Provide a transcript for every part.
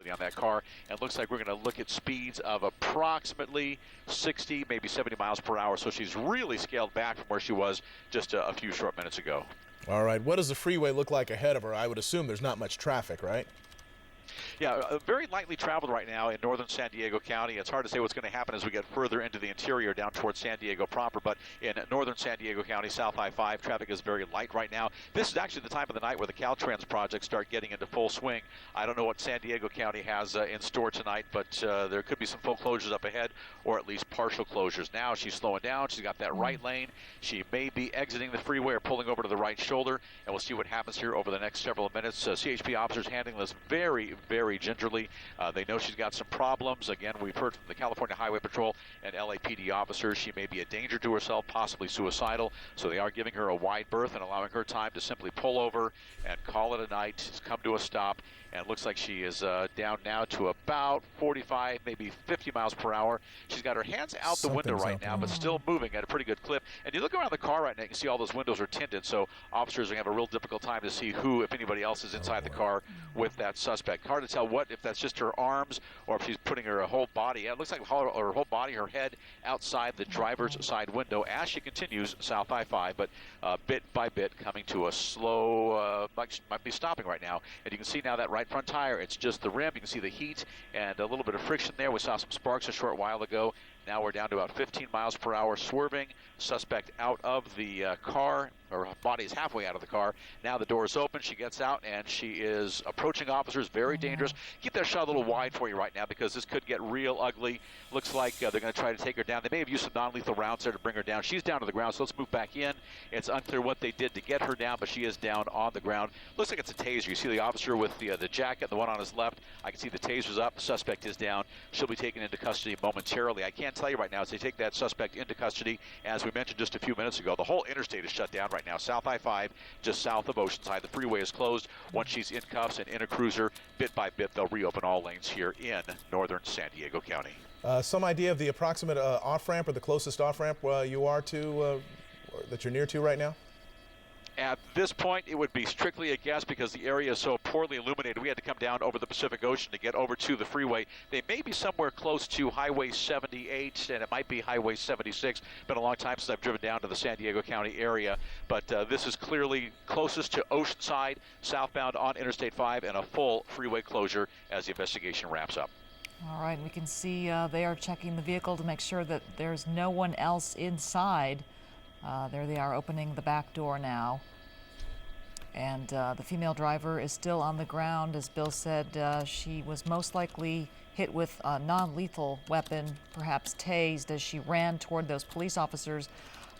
activity on that car. And it looks like we're going to look at speeds of approximately 60, maybe 70 miles per hour. So she's really scaled back from where she was just a few short minutes ago. All right. What does the freeway look like ahead of her? I would assume there's not much traffic, right? Yeah, very lightly traveled right now in northern San Diego County. It's hard to say what's going to happen as we get further into the interior down towards San Diego proper, but in northern San Diego County, South I-5, traffic is very light right now. This is actually the time of the night where the Caltrans projects start getting into full swing. I don't know what San Diego County has in store tonight, but there could be some full closures up ahead, or at least partial closures. Now she's slowing down. She's got that right lane. She may be exiting the freeway or pulling over to the right shoulder, and we'll see what happens here over the next several minutes. CHP officers handling this very, very gingerly. They know she's got some problems. Again, we've heard from the California Highway Patrol and LAPD officers she may be a danger to herself, possibly suicidal. So they are giving her a wide berth and allowing her time to simply pull over and call it a night, come to a stop. And it looks like she is down now to about 45, maybe 50 miles per hour. She's got her hands out the window right now, but still moving at a pretty good clip. And you look around the car right now, you can see all those windows are tinted, so officers are going to have a real difficult time to see who, if anybody else, is inside the car with that suspect. Hard to tell if that's just her arms or if she's putting her whole body. It looks like her whole body, her head outside the driver's side window as she continues South I-5, but bit by bit coming to a slow, might be stopping right now. And you can see now that right front tire, it's just the rim. You can see the heat and a little bit of friction there. We saw some sparks a short while ago. Now we're down to about 15 miles per hour, swerving. Suspect out of the car, her body is halfway out of the car. Now the door is open. She gets out, and she is approaching officers. Very dangerous. Keep that shot a little wide for you right now because this could get real ugly. Looks like they're going to try to take her down. They may have used some non-lethal rounds there to bring her down. She's down to the ground, so let's move back in. It's unclear what they did to get her down, but she is down on the ground. Looks like it's a taser. You see the officer with the jacket, the one on his left. I can see the taser's up. The suspect is down. She'll be taken into custody momentarily. I can't tell you right now as they take that suspect into custody. As we mentioned just a few minutes ago, the whole interstate is shut down right now. South I-5, just south of Oceanside. The freeway is closed. Once she's in cuffs and in a cruiser, bit by bit, they'll reopen all lanes here in northern San Diego County. Some idea of the approximate off-ramp or the closest off-ramp you are to, that you're near to right now? At this point, it would be strictly a guess because the area is so poorly illuminated. We had to come down over the Pacific Ocean to get over to the freeway. They may be somewhere close to Highway 78, and it might be Highway 76. Been a long time since I've driven down to the San Diego County area, but this is clearly closest to Oceanside, southbound on Interstate 5, and a full freeway closure as the investigation wraps up. All right, we can see they are checking the vehicle to make sure that there's no one else inside. There they are opening the back door now. And the female driver is still on the ground. As Bill said, she was most likely hit with a non-lethal weapon, perhaps tased, as she ran toward those police officers.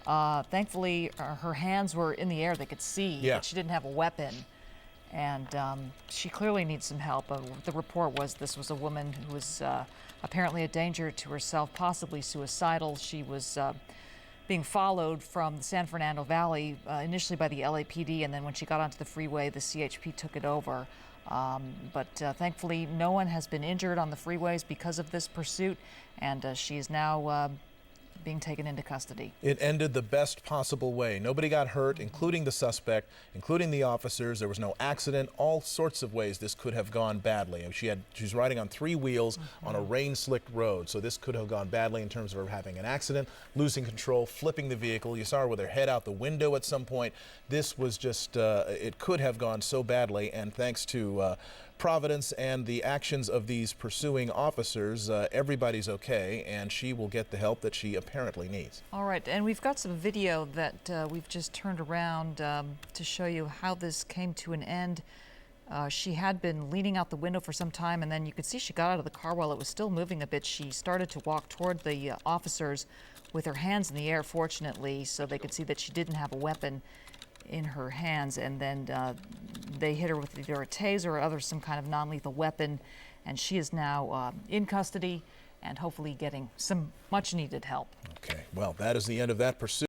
Thankfully, her hands were in the air. They could see that she didn't have a weapon. And she clearly needs some help. The report was this was a woman who was apparently a danger to herself, possibly suicidal. She was being followed from the San Fernando Valley, initially by the LAPD, and then when she got onto the freeway, the CHP took it over. But thankfully, no one has been injured on the freeways because of this pursuit, and she is now being taken into custody. It ended the best possible way. Nobody got hurt, including the suspect, including the officers. There was no accident. All sorts of ways this could have gone badly. She's riding on 3 wheels on a rain-slicked road, so this could have gone badly in terms of her having an accident, losing control, flipping the vehicle. You saw her with her head out the window at some point. This was just, it could have gone so badly, and thanks to Providence and the actions of these pursuing officers, everybody's okay, and she will get the help that she apparently needs. All right, and we've got some video that we've just turned around to show you how this came to an end. She had been leaning out the window for some time, and then you could see she got out of the car while it was still moving a bit. She started to walk toward the officers with her hands in the air, fortunately, so they could see that she didn't have a weapon in her hands, and then they hit her with either a taser or some kind of non-lethal weapon, and she is now in custody and hopefully getting some much-needed help. Okay, well, that is the end of that pursuit.